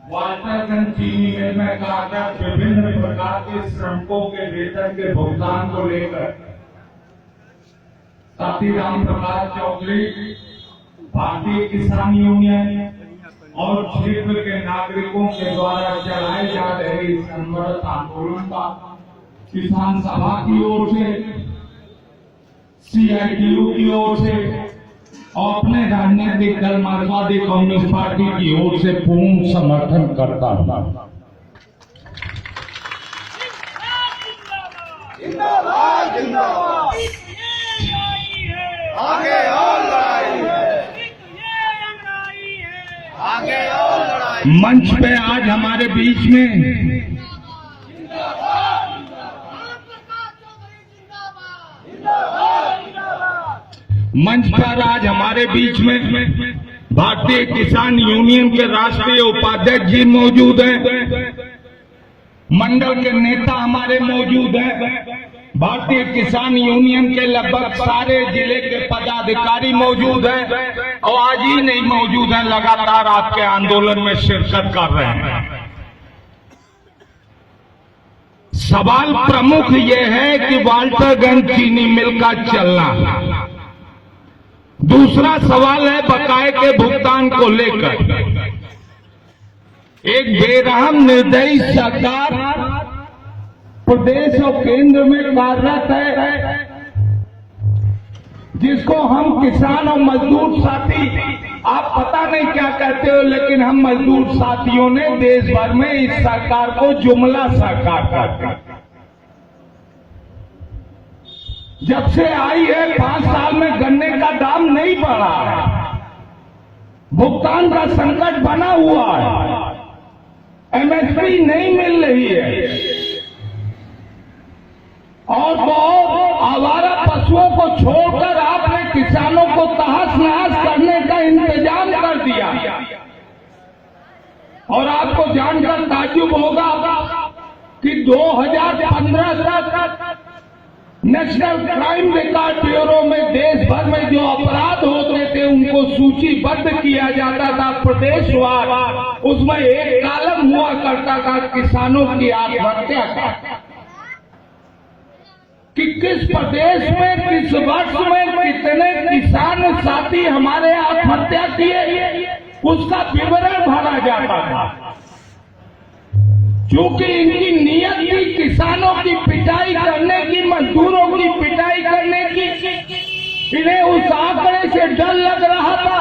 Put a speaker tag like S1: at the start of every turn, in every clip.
S1: वाल्टरगंज चीनी मिल में कार्यरत विभिन्न प्रकार के श्रमिकों के वेतन के भुगतान को लेकर साथी राम प्रकाश चौधरी, भारतीय किसान यूनियन और क्षेत्र के नागरिकों के द्वारा चलाए जा रहे इस अनवरत आंदोलन का किसान सभा की ओर से, CITU की ओर से और अपने राजनीतिक दल मार्क्सवादी कम्युनिस्ट पार्टी की ओर से पूर्ण समर्थन करता हूं।
S2: जिंदाबाद जिंदाबाद, आगे और लड़ाई है, आगे और लड़ाई।
S1: मंच पे आज हमारे बीच में भारतीय किसान यूनियन के राष्ट्रीय उपाध्यक्ष जी मौजूद हैं, मंडल के नेता हमारे मौजूद हैं, भारतीय किसान यूनियन के लगभग सारे जिले के पदाधिकारी मौजूद हैं और आज ही नहीं मौजूद हैं, लगातार आपके आंदोलन में शिरकत कर रहे हैं। सवाल प्रमुख ये है कि वाल्टरगंज चीनी मिल का चलना। दूसरा सवाल है बकाये के भुगतान को लेकर। एक बेरहम निर्दयी सरकार प्रदेश और केंद्र में कार्यरत है, जिसको हम किसान और मजदूर साथी, आप पता नहीं क्या कहते हो, लेकिन हम मजदूर साथियों ने देश भर में इस सरकार को जुमला सरकार कहते हैं। जब से आई है 5 साल में गन्ने का दाम नहीं बढ़ा है, भुगतान का संकट बना हुआ है, MSP नहीं मिल रही है और बहुत आवारा पशुओं को छोड़कर आपने किसानों को तहस नहस करने का इंतजाम कर दिया। और आपको जानकर ताज्जुब होगा कि 2015 तक नेशनल क्राइम रिकॉर्ड ब्यूरो में देश भर में जो अपराध होते थे उनको सूचीबद्ध किया जाता था प्रदेशवार। उसमें एक कॉलम हुआ करता था किसानों की आत्महत्या का, कि किस प्रदेश में किस वर्ष में कितने किसान साथी हमारे आत्महत्या किए, उसका विवरण भरा जाता था। क्योंकि इनकी नियत थी किसानों की पिटाई करने की, मजदूरों की पिटाई करने की, इन्हें उस आंकड़े से डर लग रहा था।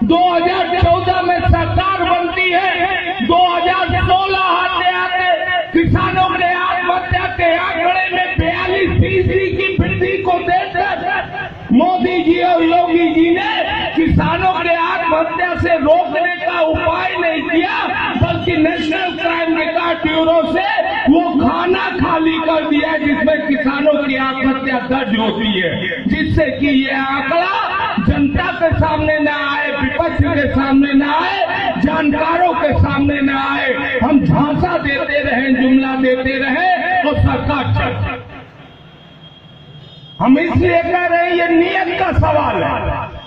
S1: 2014 में सरकार बनती है, 2016 आते आते किसानों के आत्महत्या के आंकड़े में 42% की वृद्धि को देखकर मोदी जी और योगी जी ने किसानों के आत्महत्या से रोकने का उपाय नहीं किया, बल्कि नेशनल क्राइम रिकॉर्ड ब्यूरो से वो खाना खाली कर दिया जिसमें किसानों की आत्महत्या दर्ज होती है, जिससे कि ये आंकड़ा जनता के सामने न आए, विपक्ष के सामने न आए, जानकारों के सामने न आए। हम झांसा देते रहे, जुमला देते रहे और सरकार चल। हम इसलिए कह रहे हैं ये नियत का सवाल है।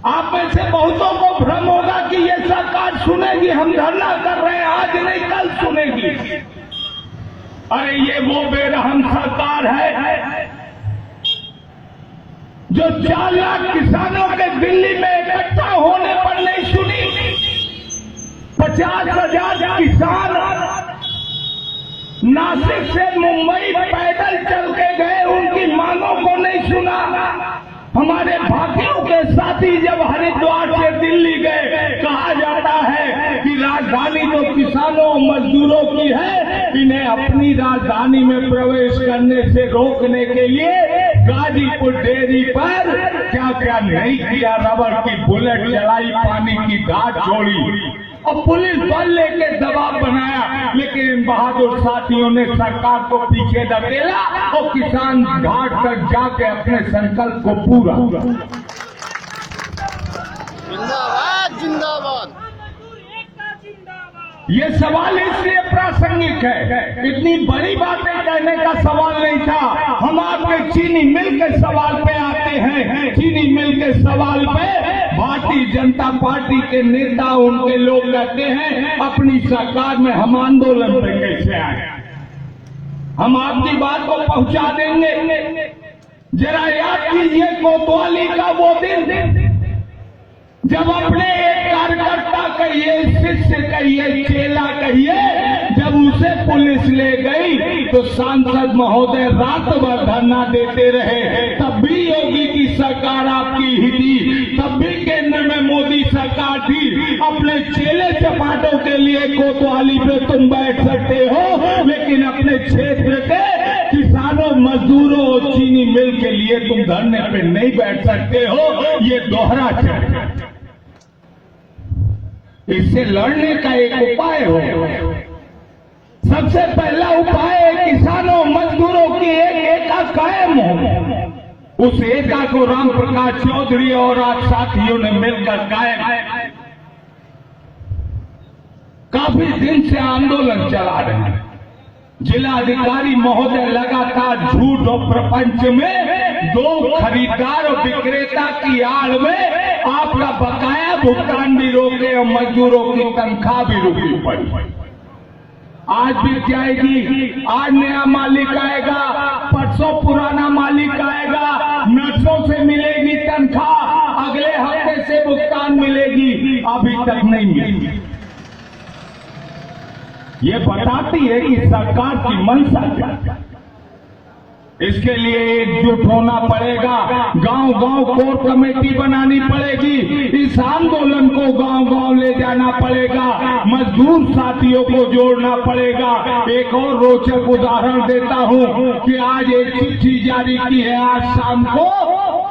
S1: आप में से बहुतों को भ्रम होगा कि ये सरकार सुनेगी, हम धरना कर रहे हैं, आज नहीं कल सुनेगी। अरे ये वो बेरहम सरकार है जो 4 लाख किसानों के दिल्ली में इकट्ठा होने पर नहीं सुनी। 50,000 किसान नासिक से मुंबई पैदल चल के गए, उनकी मांगों को नहीं सुना। हमारे भाइयों के साथी जब हरिद्वार से दिल्ली गए, कहा जाता है कि राजधानी तो किसानों मजदूरों की है, इन्हें अपनी राजधानी में प्रवेश करने से रोकने के लिए गाजीपुर डेयरी पर क्या क्या नहीं किया। रबर की बुलेट चलाई, पानी की घाट छोड़ी और पुलिस बल लेके दबाव बनाया, लेकिन इन बहादुर साथियों ने सरकार को पीछे धकेला और किसान घाट तक जाके अपने संकल्प को पूरा।
S2: जिंदाबाद जिंदाबाद,
S1: ये सवाल इसलिए प्रासंगिक है, इतनी बड़ी बातें कहने का सवाल नहीं था। हम आपके चीनी मिल के सवाल पे आते हैं। चीनी मिल के सवाल पे भारतीय जनता पार्टी के नेता, उनके लोग कहते हैं अपनी सरकार में हम आंदोलन पे कैसे आए। हम आपकी बात को पहुंचा देंगे। जरा याद कीजिए कोतवाली का वो दिन जब अपने एक कार्यकर्ता कहिए, शिष्य कहिए, चेला कहिए, जब उसे पुलिस ले गई तो सांसद महोदय रात भर धरना देते रहे। तब भी योगी की सरकार आपकी ही थी, तब भी केंद्र में मोदी सरकार थी। अपने चेले चपाटों के लिए कोतवाली पे तुम बैठ सकते हो, लेकिन अपने क्षेत्र के किसानों, मजदूरों और चीनी मिल के लिए तुम धरने पे नहीं बैठ सकते हो। ये दोहरा चर्चा। इससे लड़ने का एक उपाय हो। सबसे पहला उपाय है किसानों, मजदूरों की एक एकता कायम हो। उस एकता को राम प्रकाश चौधरी और आज साथियों ने मिलकर कायम। काफी दिन से आंदोलन चला रहे हैं। जिलाधिकारी महोदय लगातार झूठ और प्रपंच में 2 खरीदार और विक्रेता की आड़ में आपका बकाया भुगतान भी रोके और मजदूरों की तनख्वाह भी रुकी पड़ी। आज भी जाएगी, आज नया मालिक आएगा, परसों पुराना मालिक आएगा, नर्सों से मिलेगी तनख्वाह, अगले हफ्ते से भुगतान मिलेगी, अभी तक नहीं मिली। ये बताती है कि सरकार की मंशा क्या। इसके लिए एकजुट होना पड़ेगा। गांव-गांव कोर कमेटी बनानी पड़ेगी। इस आंदोलन को गांव-गांव ले जाना पड़ेगा। मजदूर साथियों को जोड़ना पड़ेगा। एक और रोचक उदाहरण देता हूं कि आज एक चिट्ठी जारी की है। आज शाम को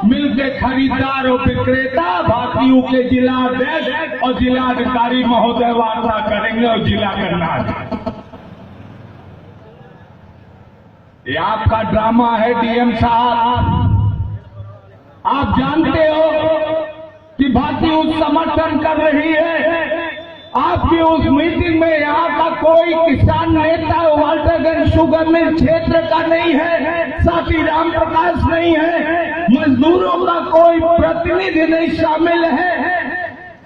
S1: मिलके खरीदार और विक्रेता, भाकियों के जिलाध्यक्ष और जिलाधिकारी महोदय वार्ता करेंगे और जिला करना। ये आपका ड्रामा है डीएम साहब। आप जानते हो कि भाजपा उस समर्थन कर रही है। आपकी उस मीटिंग में यहाँ का कोई किसान नेता वाल्टरगंज शुगर मिल क्षेत्र का नहीं है, साथी राम प्रकाश नहीं है, मजदूरों का कोई प्रतिनिधि नहीं शामिल है।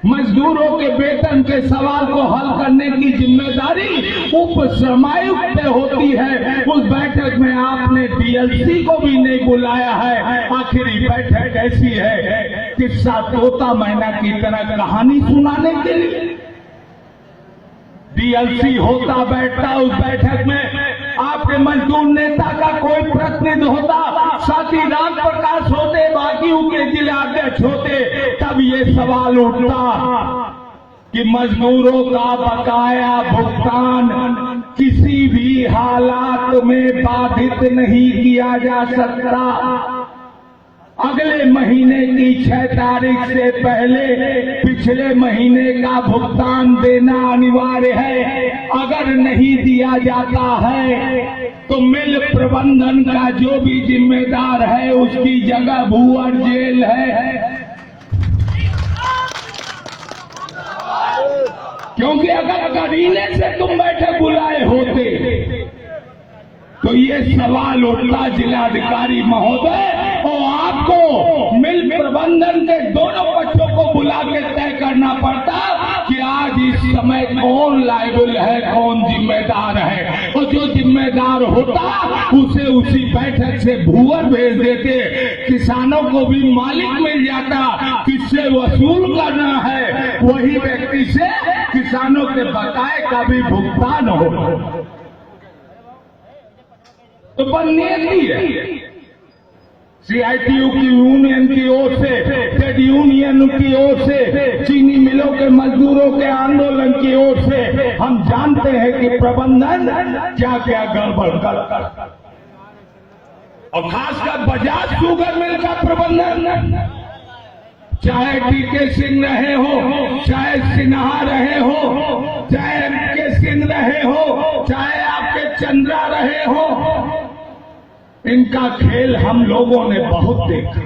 S1: मजदूरों के वेतन के सवाल को हल करने की जिम्मेदारी उप श्रमायुक्त पे होती है। उस बैठक में आपने डीएलसी को भी नहीं बुलाया है। आखिरी बैठक ऐसी है किस्सा तोता मैना की तरह कहानी सुनाने के लिए। डीएलसी होता बैठता उस बैठक में, आपके मजदूर नेता का कोई प्रतिनिधि होता, साथी राम प्रकाश होते, बाकियों के जिला अध्यक्ष होते, तब ये सवाल उठता कि मजदूरों का बकाया भुगतान किसी भी हालात में बाधित नहीं किया जा सकता। अगले महीने की 6 तारीख से पहले पिछले महीने का भुगतान देना अनिवार्य है। अगर नहीं दिया जाता है तो मिल प्रबंधन का जो भी जिम्मेदार है उसकी जगह भूअर जेल है। क्योंकि अगर करीने से तुम बैठक बुलाए होते तो ये सवाल उठता जिलाधिकारी महोदय, और आपको मिल प्रबंधन के दोनों पक्षों को बुला के तय करना पड़ता कि आज इस समय कौन लायबल है, कौन जिम्मेदार है। और जो जिम्मेदार होता उसे उसी बैठक से भूअर भेज देते, किसानों को भी मालिक मिल जाता, किससे वसूल करना है वही व्यक्ति से किसानों के बकाए का भी भुगतान हो। तो बनती है सीआईटीयू की यूनियन की ओर से, ट्रेड यूनियन की ओर से, चीनी मिलों के मजदूरों के आंदोलन की ओर से हम जानते हैं कि प्रबंधन क्या क्या गड़बड़ करता, और खासकर बजाज शुगर मिल का प्रबंधन, चाहे टीके सिंह रहे हो, चाहे सिन्हा रहे हो, चाहे एमके सिंह रहे हो, चाहे आपके चंद्रा रहे हो, इनका खेल हम लोगों ने बहुत देखा।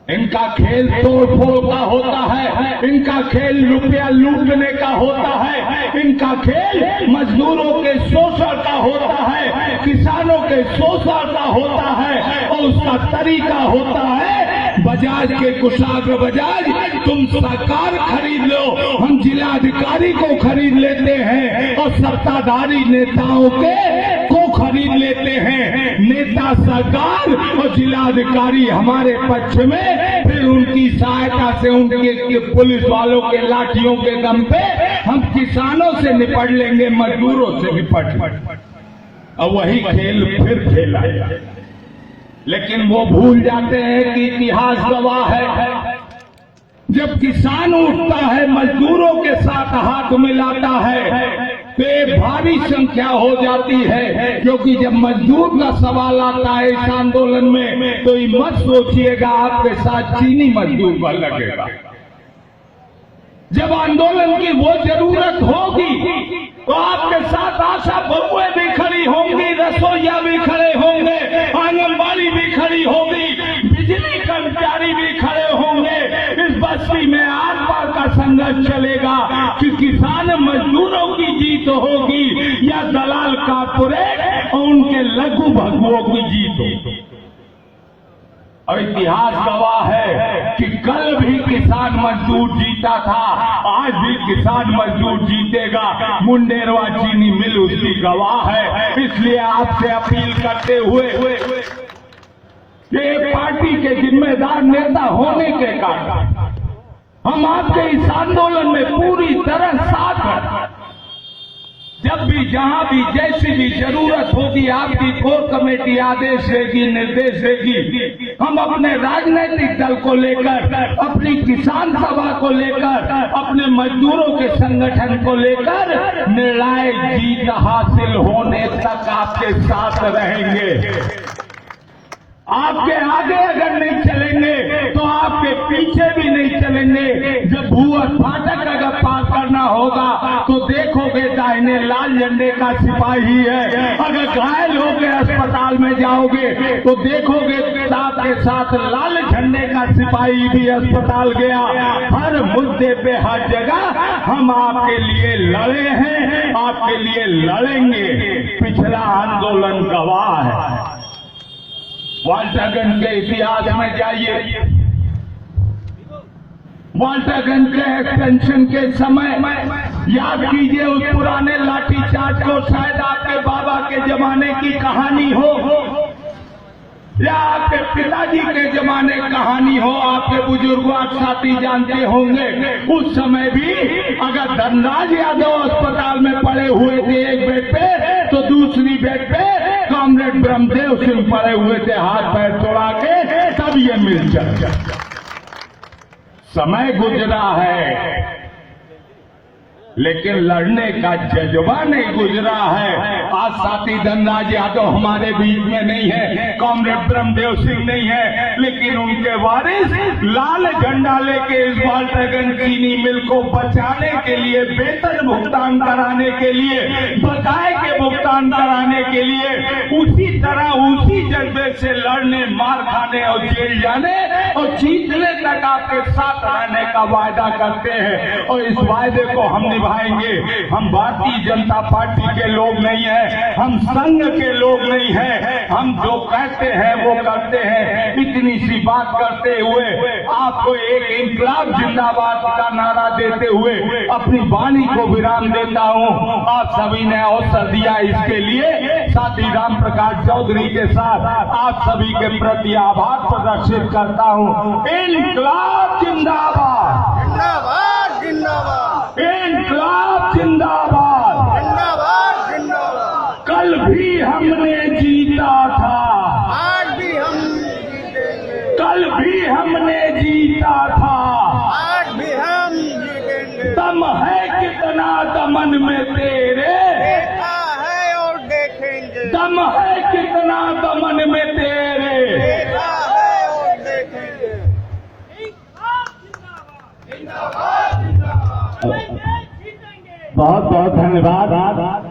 S1: इनका खेल तोड़ फोड़ का होता है, इनका खेल रुपया लूटने का होता है, इनका खेल मजदूरों के शोषण का होता है, किसानों के शोषण का होता है, और उसका तरीका होता है बजाज के कुशाग्र बजाज, तुम सरकार खरीद लो, हम जिलाधिकारी को खरीद लेते हैं और सत्ताधारी नेताओं को खरीद लेते हैं। नेता सरकार और जिलाधिकारी हमारे पक्ष में, फिर उनकी सहायता से उनके पुलिस वालों के लाठियों के दम पे हम किसानों से निपट लेंगे, मजदूरों से निपट। और वही खेल फिर खेला है, लेकिन वो भूल जाते हैं कि इतिहास गवाह है, जब किसान उठता है मजदूरों के साथ हाथ मिलाता है तो एक भारी संख्या हो जाती है, क्योंकि जब मजदूर का सवाल आता है इस आंदोलन में तो ये मत सोचिएगा आपके साथ चीनी मजदूर का लगेगा। जब आंदोलन की वो जरूरत होगी तो आपके साथ आशा बहुएं भी खड़ी होंगी, रसोइया भी खड़े होंगे, आंगनबाड़ी भी खड़ी होगी, बिजली कर्मचारी भी खड़े होंगे। इस बस्ती में आर पार का संघर्ष चलेगा कि किसान मजदूरों की जीत होगी या दलाल कारपोरेट और उनके लघु भगुओं की जीत होगी। और इतिहास गवाह है कि कल भी किसान मजदूर जीता था, आज भी किसान मजदूर जीतेगा। मुंडेरवा चीनी मिल उसकी गवाह है। इसलिए आपसे अपील करते हुए ये पार्टी के जिम्मेदार नेता होने के कारण हम आपके इस आंदोलन में पूरी तरह साथ हैं। जब भी जहां भी जैसी भी जरूरत होगी आपकी कोर कमेटी आदेश देगी, निर्देश देगी, हम अपने राजनीतिक दल को लेकर, अपनी किसान सभा को लेकर, अपने मजदूरों के संगठन को लेकर निर्णायक जीत हासिल होने तक आपके साथ रहेंगे। आपके आगे अगर नहीं चलेंगे तो आपके पीछे भी नहीं चलेंगे। जब भूअर फाटक अगर पार करना होगा तो देखोगे दाहिने लाल झंडे का सिपाही है, अगर घायल होकर अस्पताल में जाओगे तो देखोगे आपके साथ लाल झंडे का सिपाही भी अस्पताल गया। हर मुद्दे पे हर जगह हम आपके लिए लड़े हैं, आपके लिए लड़ेंगे। पिछला आंदोलन गवाह है। वाल्टागंज के इतिहास में जाइए, वाल्टागंज के एक्सटेंशन के समय याद कीजिए उस पुराने लाठीचार्ज को। शायद आपके बाबा के जमाने की कहानी हो या आपके पिताजी के जमाने कहानी हो, आपके बुजुर्गों आप साथी जानते होंगे। उस समय भी अगर धनराज यादव अस्पताल में पड़े हुए थे एक बेड पे, तो दूसरी बेड पे कॉमरेड ब्रह्मदेव सिंह पड़े हुए थे हाथ पैर तोड़ा के, तब ये मिल जाए। समय गुजरा है लेकिन लड़ने का जज्बा नहीं गुजरा है। आज साथी धनराज यादव हमारे बीच में नहीं है, कॉमरेड ब्रह्मदेव सिंह नहीं है, लेकिन उनके वारिस लाल झंडा लेके इस वाल्टागंज चीनी मिल को बचाने के लिए, वेतन भुगतान कराने के लिए, बकाये के भुगतान कराने के लिए उसी तरह उसी जज्बे से लड़ने, मार खाने और जेल जाने और जीतने तक आपके साथ रहने का वायदा करते हैं। और इस वायदे को हम निभाएंगे। हम भारतीय जनता पार्टी के लोग नहीं हैं, हम संघ के लोग नहीं हैं, हम जो कहते हैं वो करते हैं। इतनी सी बात करते हुए आपको एक इंकलाब जिंदाबाद का नारा देते हुए अपनी वाणी को विराम देता हूं। आप सभी ने अवसर दिया, इसके लिए साथी राम प्रकाश चौधरी के साथ आप सभी के प्रति आभार प्रदर्शित करता हूं। इंकलाब जिंदाबाद,
S2: जिंदाबाद जिंदाबाद,
S1: इंकलाब जिंदाबाद,
S2: जिंदाबाद जिंदाबाद।
S1: कल भी हमने जीता था,
S2: आज भी हम जीतेंगे,
S1: कल भी हमने जीता था।
S2: आज भी हम जीतेंगे।
S1: दम है कितना दमन में तेरे,
S2: देखा है और देखेंगे,
S1: दम है कितना दमन में तेरे।
S2: देखा है और देखेंगे।
S1: बहुत बहुत धन्यवाद।